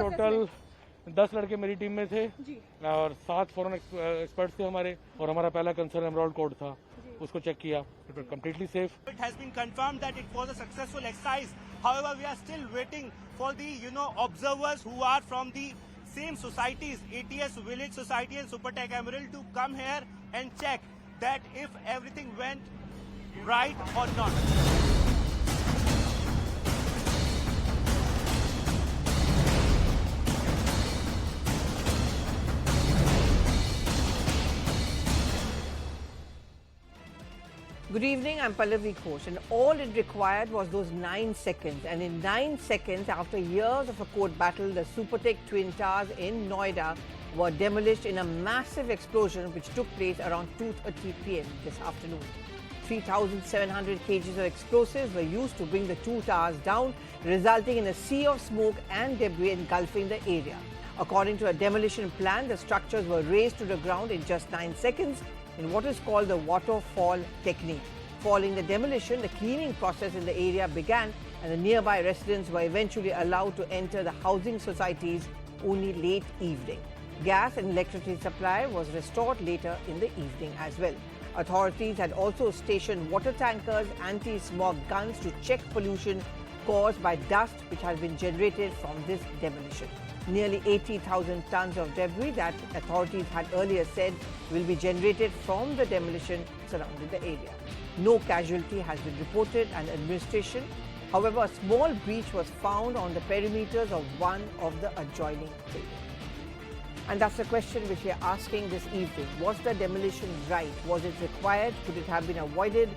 Total 10 लड़के मेरी team में थे और 7 फॉरेन एक्सपर्ट्स थे हमारे, और हमारा पहला कंसर्न एमराल्ड कोड था, उसको चेक किया, it was completely safe. It has been confirmed that it was a successful exercise. However, we are still waiting for the observers who are from the same societies, ATS Village Society and Supertech Emerald, to come here and check that if everything went right or not. Good evening, I'm Pallavi Ghosh, and all it required was those 9 seconds. And in 9 seconds, after years of a court battle, the Supertech Twin Towers in Noida were demolished in a massive explosion which took place around 2:30 p.m. this afternoon. 3,700 kgs of explosives were used to bring the two towers down, resulting in a sea of smoke and debris engulfing the area. According to a demolition plan, the structures were razed to the ground in just 9 seconds in what is called the waterfall technique. Following the demolition, the cleaning process in the area began and the nearby residents were eventually allowed to enter the housing societies only late evening. Gas and electricity supply was restored later in the evening as well. Authorities had also stationed water tankers, anti-smog guns to check pollution caused by dust which has been generated from this demolition. Nearly 80,000 tons of debris that authorities had earlier said will be generated from the demolition surrounding the area. No casualty has been reported and administration. However, a small breach was found on the perimeters of one of the adjoining buildings. And that's the question which we are asking this evening. Was the demolition right? Was it required? Could it have been avoided?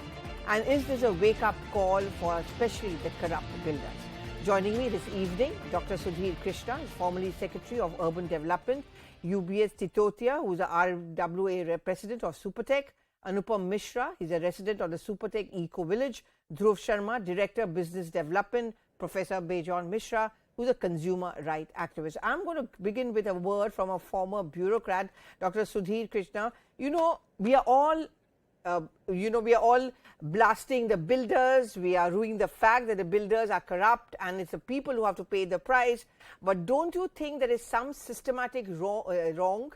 And is this a wake-up call for especially the corrupt builders? Joining me this evening, Dr. Sudhir Krishna, formerly Secretary of Urban Development, UBS Titotia, who is the RWA President of Supertech, Anupam Mishra, he's a resident of the Supertech Eco Village, Dhruv Sharma, Director Business Development, Professor Bejon Mishra, who's a consumer right activist. I'm going to begin with a word from a former bureaucrat, Dr. Sudhir Krishna. We are all blasting the builders. We are ruining the fact that the builders are corrupt and it's the people who have to pay the price. But don't you think there is some systematic wrong?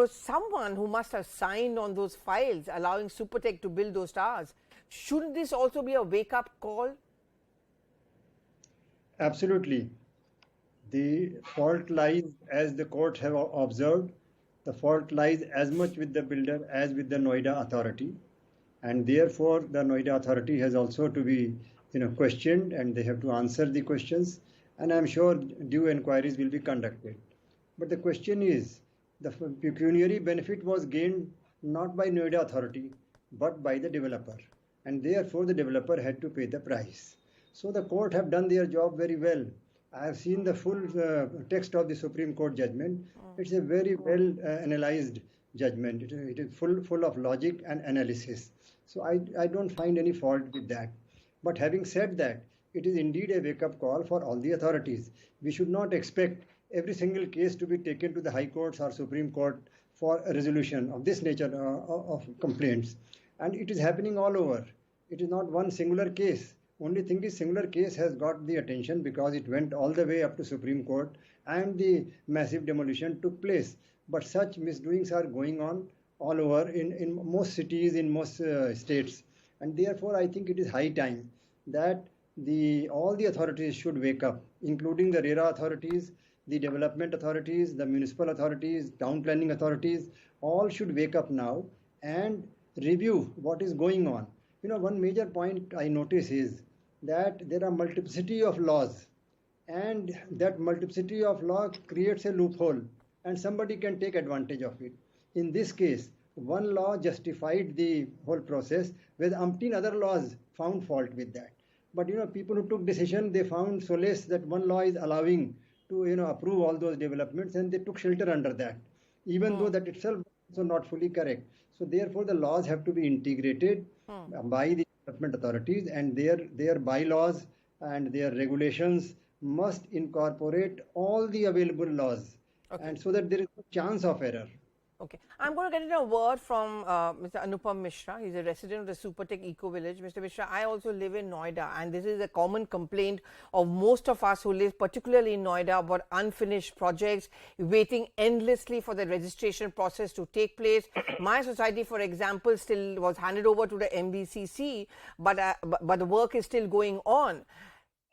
Someone who must have signed on those files allowing Supertech to build those towers. Shouldn't this also be a wake-up call? Absolutely. The fault lies, as the court have observed, the fault lies as much with the builder as with the Noida authority. And therefore, the Noida authority has also to be questioned, and they have to answer the questions. And I'm sure due inquiries will be conducted. But the question is, the pecuniary benefit was gained not by Noida authority, but by the developer. And therefore, the developer had to pay the price. So the court have done their job very well. I have seen the full text of the Supreme Court judgment. It's a very well analyzed judgment. It is full of logic and analysis. So I don't find any fault with that. But having said that, it is indeed a wake-up call for all the authorities. We should not expect every single case to be taken to the High Courts or Supreme Court for a resolution of this nature of complaints. And it is happening all over. It is not one singular case. Only thing is, singular case has got the attention because it went all the way up to Supreme Court and the massive demolition took place. But such misdoings are going on all over in most cities, in most states. And therefore, I think it is high time that all the authorities should wake up, including the RERA authorities, the development authorities, the municipal authorities, town planning authorities, all should wake up now and review what is going on. One major point I notice is that there are multiplicity of laws, and that multiplicity of law creates a loophole, and somebody can take advantage of it. In this case, one law justified the whole process, where umpteen other laws found fault with that. But people who took decision, they found solace that one law is allowing to approve all those developments, and they took shelter under that, even though that itself is also not fully correct. So therefore, the laws have to be integrated by the development authorities, and their bylaws and their regulations must incorporate all the available laws, and so that there is no chance of error. Okay. I'm going to get in a word from Mr. Anupam Mishra. He's a resident of the Supertech Eco Village. Mr. Mishra, I also live in Noida, and this is a common complaint of most of us who live particularly in Noida about unfinished projects, waiting endlessly for the registration process to take place. My society, for example, still was handed over to the MBCC, but the work is still going on.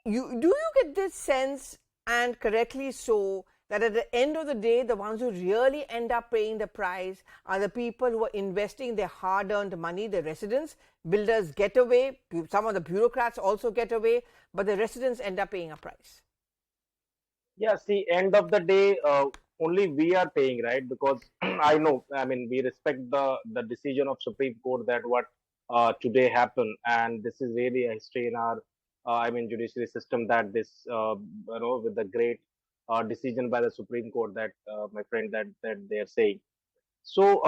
Do you get this sense, and correctly so, that at the end of the day, the ones who really end up paying the price are the people who are investing their hard-earned money, the residents? Builders get away, some of the bureaucrats also get away, but the residents end up paying a price. Yeah, see, end of the day, only we are paying, right? Because I know, I mean, we respect the decision of Supreme Court that what today happened, and this is really a history in our, judiciary system, that this, with the great decision by the Supreme Court that my friend that they are saying. So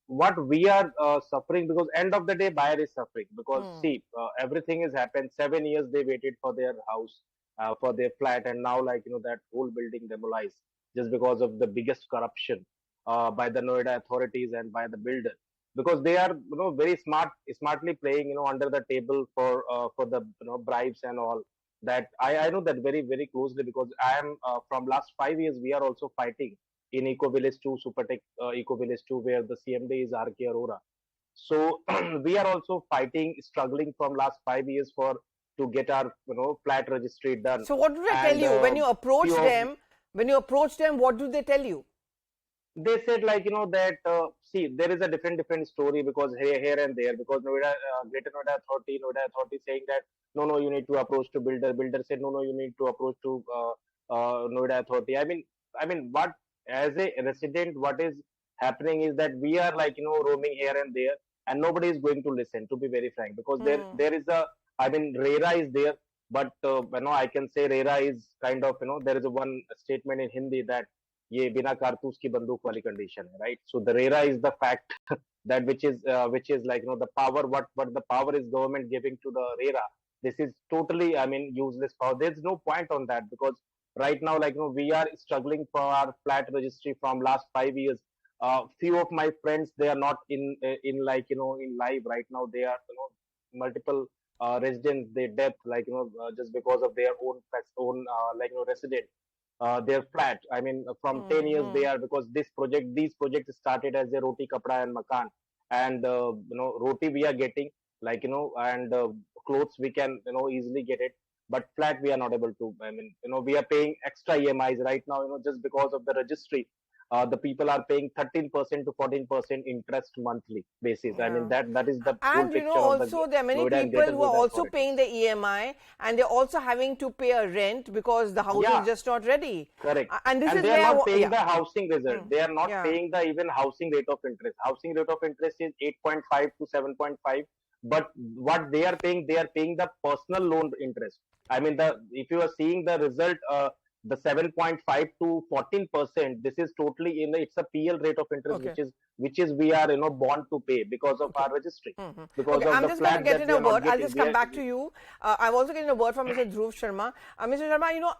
what we are suffering, because end of the day buyer is suffering, because see, everything has happened. 7 years they waited for their house, for their flat, and now that whole building demolished just because of the biggest corruption by the Noida authorities and by the builder, because they are very smartly playing under the table for the bribes and all that. I know that very very closely, because I am from last 5 years we are also fighting in Eco Village 2, Supertech Eco Village 2, where the CMD is RK Arora. So we are also fighting, struggling from last 5 years to get our flat registry done. So what do they tell you when you approach them? When you approach them, what do they tell you? They said that see, there is a different story, because here and there, because Noida, Greater Noida Authority saying that no, you need to approach to builder said no, you need to approach to Noida Authority. I mean what, as a resident, what is happening is that we are roaming here and there, and nobody is going to listen, to be very frank, because there is a, RERA is there, but I can say RERA is kind of, there is a one statement in Hindi that ये बिना कारतूस की बंदूक वाली condition है, right? So the RERA is the fact that which is the power, what the power is government giving to the RERA. This is totally useless power. There's no point on that, because right now we are struggling for our flat registry from last 5 years. Few of my friends, they are not in live right now. They are multiple residents, they death just because of their own resident. Their flat, from 10 years they are, because these projects started as a roti, kapda and makan, and roti we are getting, and clothes we can easily get it, but flat we are not able to. We are paying extra EMIs right now, just because of the registry. The people are paying 13% to 14% interest monthly basis. Yeah. That is the and picture also of there are many people who are also paying the EMI, and they're also having to pay a rent because the house is just not ready. Correct. And this is they are not paying the housing result. They are not Yeah. paying the even housing rate of interest. Housing rate of interest is 8.5 to 7.5. But what they are paying the personal loan interest. If you are seeing the result, the 7.5 to 14%, this is totally it's a PL rate of interest, which is we are born to pay because of our registry. Because of I'm the just going to flat get that in a we are word. not I'll just come back to you. I'm also getting a word from Mr. Dhruv Sharma. Mr. Sharma,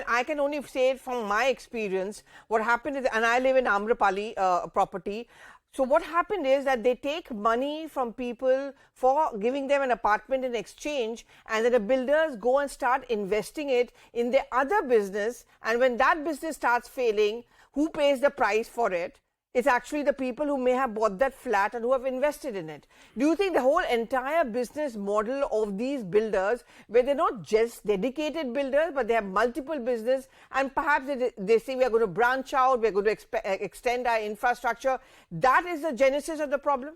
I can only say it from my experience. What happened is, and I live in Amrapali property. So what happened is that they take money from people for giving them an apartment in exchange, and then the builders go and start investing it in their other business. And when that business starts failing, who pays the price for it? It's actually the people who may have bought that flat and who have invested in it. Do you think the whole entire business model of these builders, where they're not just dedicated builders, but they have multiple business, and perhaps they say we are going to branch out, we're going to extend our infrastructure, that is the genesis of the problem?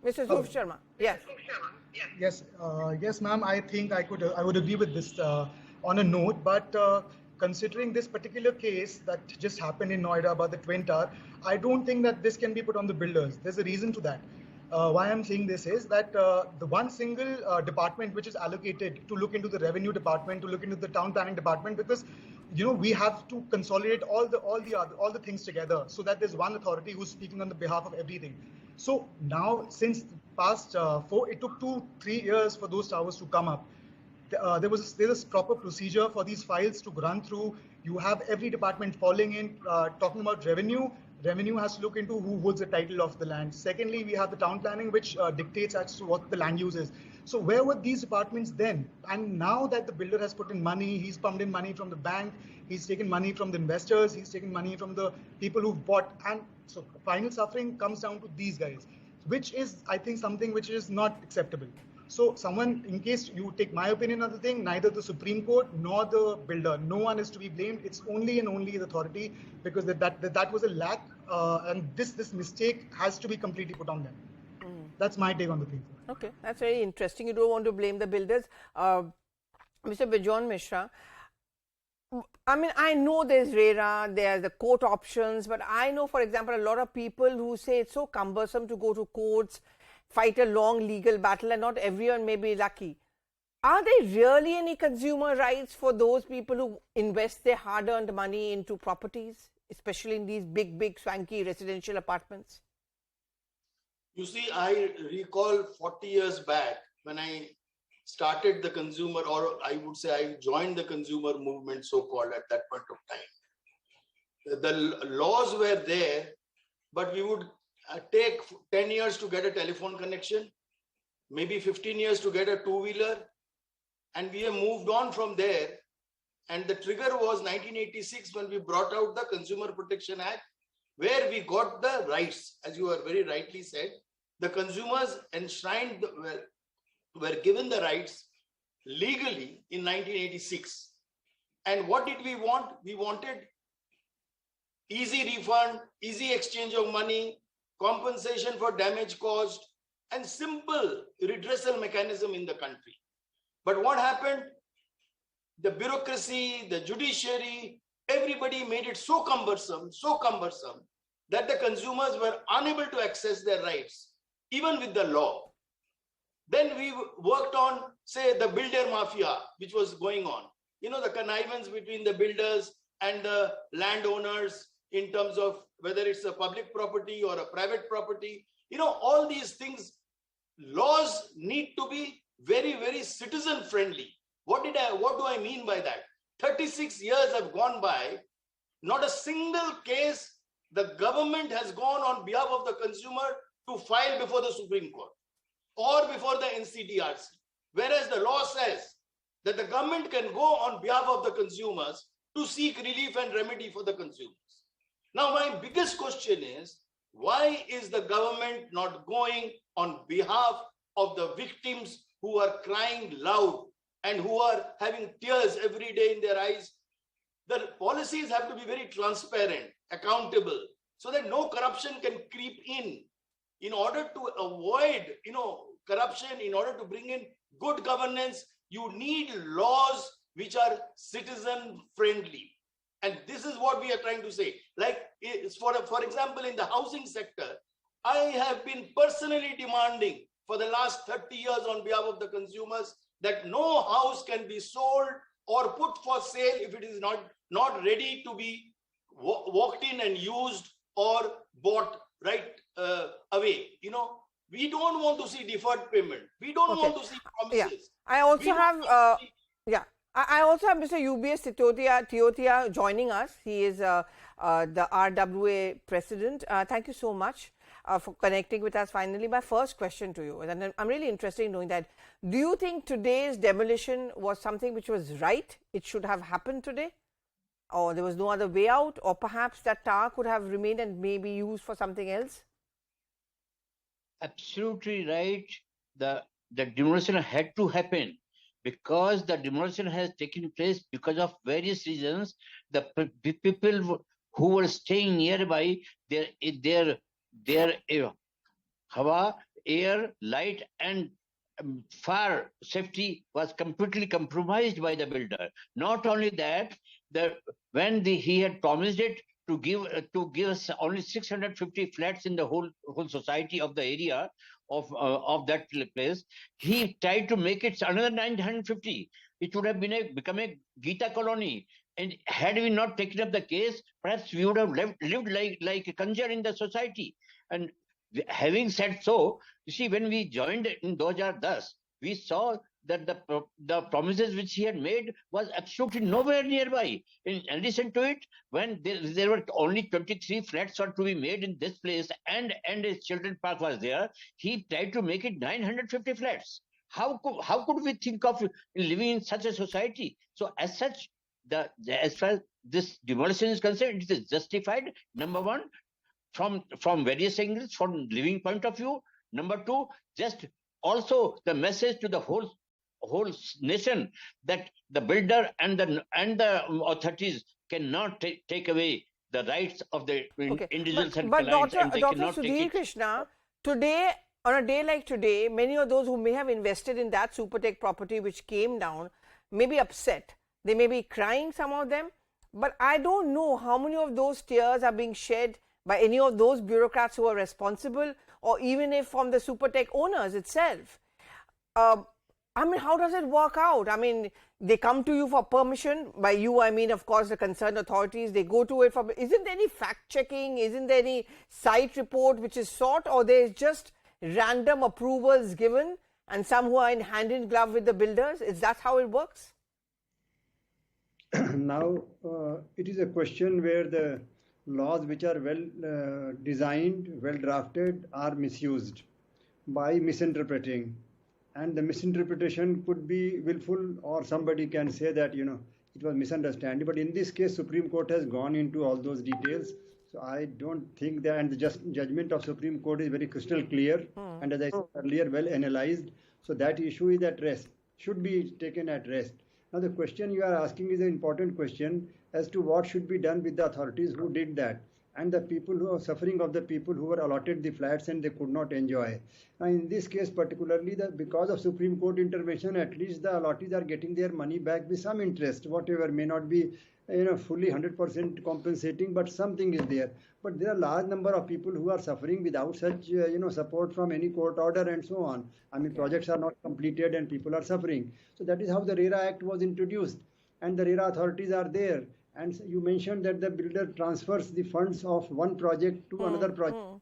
Mr. Dhruv Sharma, yes. Yes, ma'am. I think I would agree with this on a note, but considering this particular case that just happened in Noida about the Twin Tower, I don't think that this can be put on the builders. There's a reason to that. Why I'm saying this is that the one single department which is allocated to look into the revenue department, to look into the town planning department, because we have to consolidate all the things together, so that there's one authority who's speaking on the behalf of everything. So now, since past it took 2-3 years for those towers to come up. there's a proper procedure for these files to run through. You have every department falling in, talking about revenue. Revenue has to look into who holds the title of the land. Secondly, we have the town planning, which dictates as to what the land use is. So where were these departments then? And now that the builder has put in money, he's pumped in money from the bank, he's taken money from the investors, he's taken money from the people who've bought. And so final suffering comes down to these guys, which is, I think, something which is not acceptable. So someone, in case you take my opinion on the thing, neither the Supreme Court nor the builder, no one is to be blamed. It's only and only the authority, because that was a lack, and this mistake has to be completely put on them. That's my take on the thing. Okay, that's very interesting. You don't want to blame the builders. Mr. Bijon Mishra, I mean, I know there's RERA, there's the court options, but I know, for example, a lot of people who say it's so cumbersome to go to courts, fight a long legal battle, and not everyone may be lucky. Are there really any consumer rights for those people who invest their hard-earned money into properties, especially in these big, swanky residential apartments? You see, I recall 40 years back when I started the consumer, or I would say I joined the consumer movement, so-called, at that point of time. The laws were there, but we would take 10 years to get a telephone connection, maybe 15 years to get a two-wheeler, and we have moved on from there. And the trigger was 1986 when we brought out the Consumer Protection Act, where we got the rights, as you have very rightly said. The consumers enshrined, were given the rights legally in 1986. And what did we want? We wanted easy refund, easy exchange of money, compensation for damage caused, and simple redressal mechanism in the country. But what happened? The bureaucracy, the judiciary, everybody made it so cumbersome that the consumers were unable to access their rights, even with the law. Then we worked on, say, the builder mafia, which was going on. You know, the connivance between the builders and the landowners in terms of whether it's a public property or a private property. You know, all these things, laws need to be very, very citizen friendly. What do I mean by that? 36 years have gone by, not a single case the government has gone on behalf of the consumer to file before the Supreme Court or before the NCDRC. Whereas the law says that the government can go on behalf of the consumers to seek relief and remedy for the consumers. Now, my biggest question is, why is the government not going on behalf of the victims who are crying loud and who are having tears every day in their eyes? The policies have to be very transparent, accountable, so that no corruption can creep in. In order to avoid, corruption, in order to bring in good governance, you need laws which are citizen friendly. And this is what we are trying to say. Like, for example, in the housing sector, I have been personally demanding for the last 30 years on behalf of the consumers that no house can be sold or put for sale if it is not ready to be walked in and used or bought right away. We don't want to see deferred payment. We don't want to see promises. Yeah. I also have Mr. UBS Tiotia joining us. He is the RWA president. Thank you so much for connecting with us finally. My first question to you, and I'm really interested in knowing that, do you think today's demolition was something which was right? It should have happened today? Or there was no other way out? Or perhaps that tower could have remained and maybe used for something else? Absolutely right. The demolition had to happen because the demolition has taken place because of various reasons. The people who were staying nearby, their hawa, air, light, and fire safety was completely compromised by the builder. Not only that, when he had promised it to give us only 650 flats in the whole society of the area of that place, he tried to make it another 950. It would have become a Gita colony. And had we not taken up the case, perhaps we would have lived like a kanjar in the society. And having said so, you see, when we joined in 2010, we saw that the promises which he had made was absolutely nowhere nearby. In addition to it, when there were only 23 flats were to be made in this place, and a children park was there, he tried to make it 950 flats. How could we think of living in such a society? So as such, as far as this demolition is concerned, it is justified. Number one, from various angles, from living point of view. Number two, just also the message to the whole nation that the builder and the authorities cannot take away the rights of the individuals and clients, and they Dr. cannot Sudhir take it. Krishna, today, on a day like today, many of those who may have invested in that Supertech property which came down may be upset. They may be crying, some of them, but I don't know how many of those tears are being shed by any of those bureaucrats who are responsible, or even if from the Supertech owners itself. I mean, how does it work out? I mean, they come to you for permission. By you, I mean, of course, the concerned authorities. They go to it for. Isn't there any fact checking? Isn't there any site report which is sought, or there's just random approvals given, and some who are in hand in glove with the builders? Is that how it works? Now, it is a question where the laws which are well designed, well drafted, are misused by misinterpreting. And the misinterpretation could be willful, or somebody can say that, it was misunderstanding. But in this case, Supreme Court has gone into all those details. So I don't think that, and the judgment of Supreme Court is very crystal clear. And as I said earlier, well analyzed. So that issue is at rest, should be taken at rest. Now the question you are asking is an important question as to what should be done with the authorities who did that, and the people who are suffering, of the people who were allotted the flats and they could not enjoy. Now in this case particularly, because of Supreme Court intervention, at least the allottees are getting their money back with some interest, whatever, may not be fully 100% compensating, but something is there. But there are a large number of people who are suffering without such support from any court order and so on. I mean, projects are not completed and people are suffering. So that is how the RERA Act was introduced, and the RERA authorities are there. And you mentioned that the builder transfers the funds of one project to another project.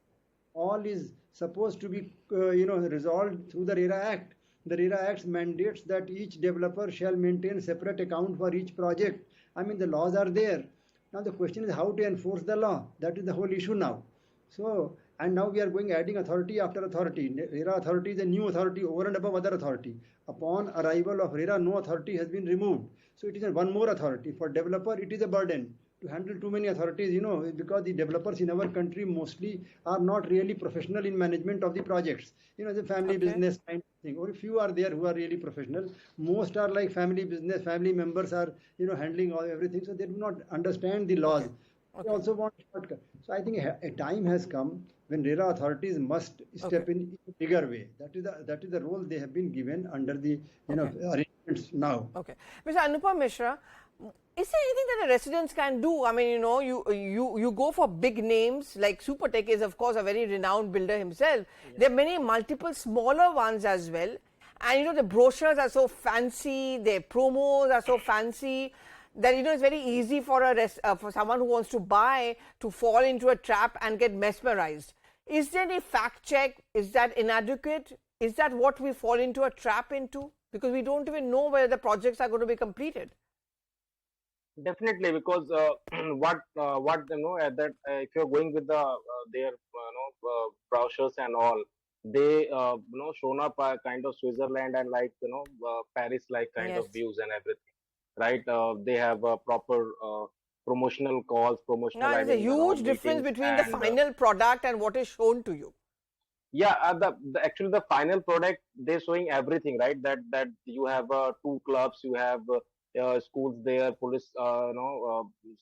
All is supposed to be, resolved through the RERA Act. The RERA Act mandates that each developer shall maintain separate account for each project. I mean, the laws are there. Now the question is how to enforce the law. That is the whole issue now. So, and now we are adding authority after authority. RERA authority is a new authority over and above other authority. Upon arrival of RERA, no authority has been removed. So it is one more authority. For developer, it is a burden to handle too many authorities, because the developers in our country mostly are not really professional in management of the projects. The family business kind of thing. Only few are there who are really professional. Most are like family business, family members are, handling everything. So they do not understand the laws. They also want shortcut. So I think a time has come when RERA authorities must step in a bigger way. That is the role they have been given under the arrangements now. Okay, Mr. Anupam Mishra, is there anything that the residents can do? I mean, you go for big names, like Supertech is of course a very renowned builder himself. Yes. There are many multiple smaller ones as well, and the brochures are so fancy, their promos are so fancy that it's very easy for for someone who wants to buy to fall into a trap and get mesmerized. Is there any fact check? Is that inadequate? Is that what we fall into a trap into? Because we don't even know whether the projects are going to be completed. Definitely, because if you're going with their brochures and all, they shown up a kind of Switzerland and Paris like kind of views and everything, right? They have proper promotional calls, promotional. There's a huge difference between the final product and what is shown to you. Yeah, actually the final product, they're showing everything, right? That you have 2 clubs, you have schools there, police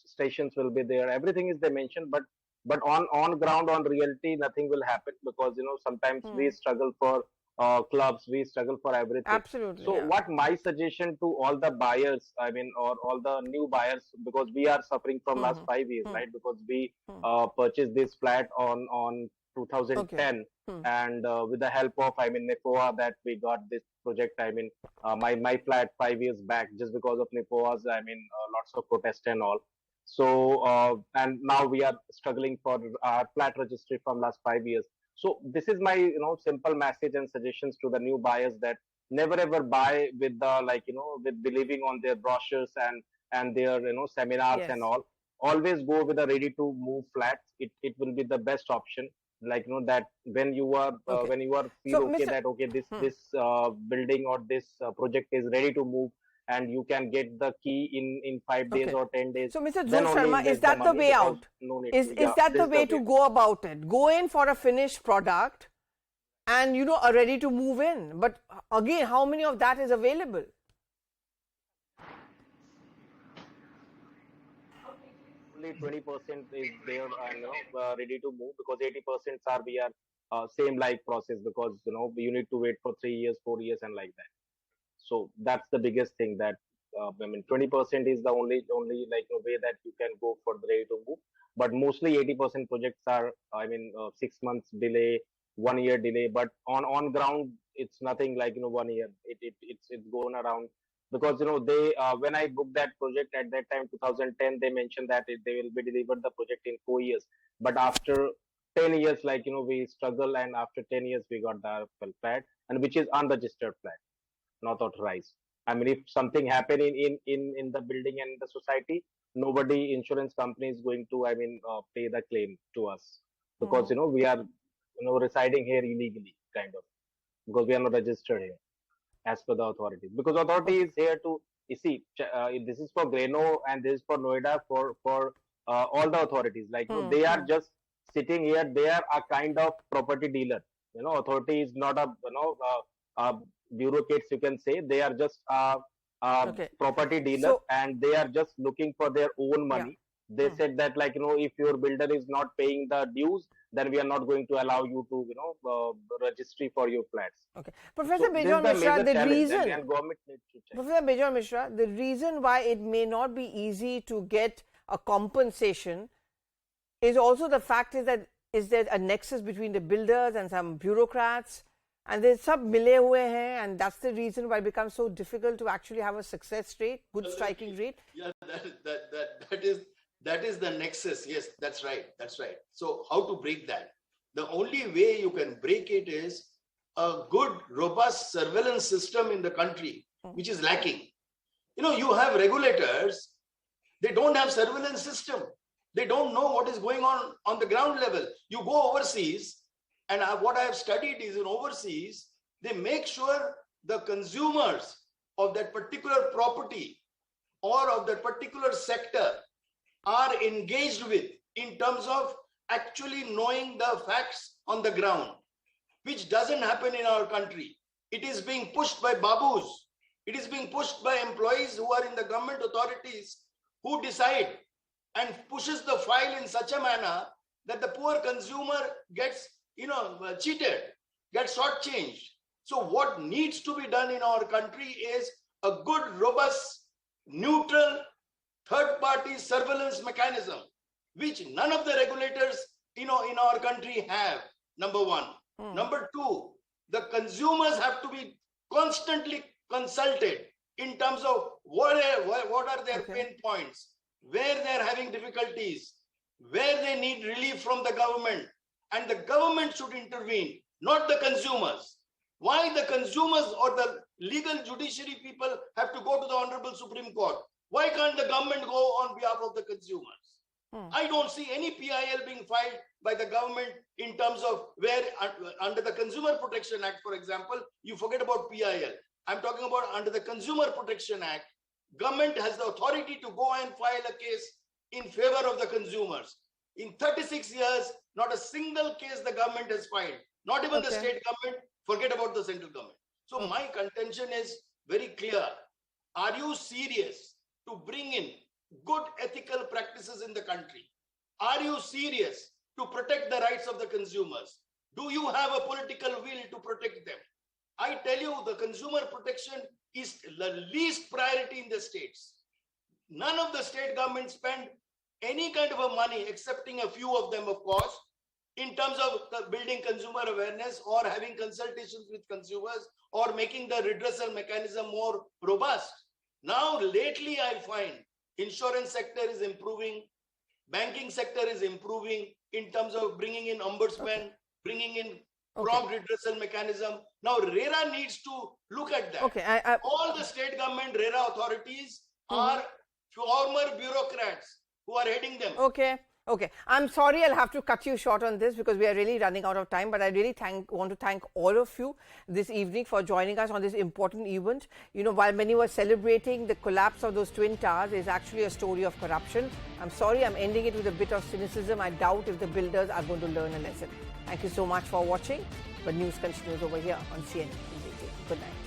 stations will be there, everything is they mentioned, but on ground, on reality, nothing will happen, because sometimes we struggle for clubs, we struggle for everything. Absolutely. So what my suggestion to all the buyers, I mean, or all the new buyers, because we are suffering from last 5 years, right? Because we purchased this flat on 2010, and with the help of, NIPOA, that we got this project. My flat 5 years back, just because of NIPOA's, lots of protest and all. So, and now we are struggling for our flat registry from last 5 years. So this is my, simple message and suggestions to the new buyers, that never ever buy with the with believing on their brochures and their seminars and Yes. all. Always go with a ready to move flats. It will be the best option. That when you are Okay. when you are feel So, okay Mr. that okay this building or this project is ready to move, and you can get the key in 5 days Okay. or 10 days. So, Mr. Then Dhruv only Sharma, invest is that the money, way because out? no need Is to. that This the way to go about it? Go in for a finished product and, are ready to move in. But again, how many of that is available? Only 20% is there and ready to move, because 80% are we are same like process, because you need to wait for 3 years, 4 years, and like that. So that's the biggest thing, that 20% is the only way that you can go for the ready to move. But mostly 80% projects are 6 months delay, 1 year delay. But on ground it's nothing like 1 year. It's going around, because they when I booked that project at that time 2010, they mentioned that they will be delivered the project in 4 years. But after 10 years, we struggle, and after 10 years we got the flat, and which is unregistered flat, not authorized. If something happen in the building and the society, nobody, insurance company is going to pay the claim to us, because we are residing here illegally, kind of, because we are not registered here as per the authorities. Because authority is here to, you see, this is for Greno and this is for Noida, for all the authorities. They are just sitting here. They are a kind of property dealer. Authority is not a bureaucrates, you can say. They are just Okay. property dealer, So- and they are just looking for their own money. They said that if your builder is not paying the dues, then we are not going to allow you to registry for your flats. Okay. Professor So this Bejon is the Mishra, major the challenge, reason, and government needs to check. Professor Bejon Mishra, the reason why it may not be easy to get a compensation is also the fact is there a nexus between the builders and some bureaucrats, and there's sab mile hue hain, and that's the reason why it becomes so difficult to actually have a success rate, good striking rate. Yeah, that is the nexus. Yes, that's right. That's right. So how to break that? The only way you can break it is a good, robust surveillance system in the country, which is lacking. You have regulators, they don't have surveillance system. They don't know what is going on the ground level. You go overseas, and what I have studied is in overseas, they make sure the consumers of that particular property or of that particular sector are engaged with in terms of actually knowing the facts on the ground, which doesn't happen in our country. It is being pushed by babus. It is being pushed by employees who are in the government authorities, who decide and pushes the file in such a manner that the poor consumer gets cheated, gets shortchanged. So what needs to be done in our country is a good, robust, neutral, third-party surveillance mechanism, which none of the regulators in our country have. Number one. Number two, the consumers have to be constantly consulted in terms of what are their pain points, where they're having difficulties, where they need relief from the government, and the government should intervene, not the consumers. Why the consumers or the legal judiciary people have to go to the Honorable Supreme Court? Why can't the government go on behalf of the consumers? I don't see any PIL being filed by the government in terms of where under the Consumer Protection Act, for example, you forget about PIL. I'm talking about under the Consumer Protection Act, government has the authority to go and file a case in favor of the consumers. In 36 years, not a single case the government has filed, not even the state government, forget about the central government. So my contention is very clear. Are you serious to bring in good ethical practices in the country? Are you serious to protect the rights of the consumers? Do you have a political will to protect them? I tell you, the consumer protection is the least priority in the states. None of the state governments spend any kind of a money, excepting a few of them, of course, in terms of building consumer awareness or having consultations with consumers or making the redressal mechanism more robust. Now, lately, I find insurance sector is improving, banking sector is improving in terms of bringing in ombudsmen, bringing in prompt redressal mechanism. Now RERA needs to look at that. Okay, all the state government RERA authorities are former bureaucrats who are heading them. Okay. Okay, I'm sorry I'll have to cut you short on this because we are really running out of time, but I really want to thank all of you this evening for joining us on this important event. You know, while many were celebrating the collapse of those twin towers, is actually a story of corruption. I'm sorry I'm ending it with a bit of cynicism. I doubt if the builders are going to learn a lesson. Thank you so much for watching, but news continues over here on CNN. Good night.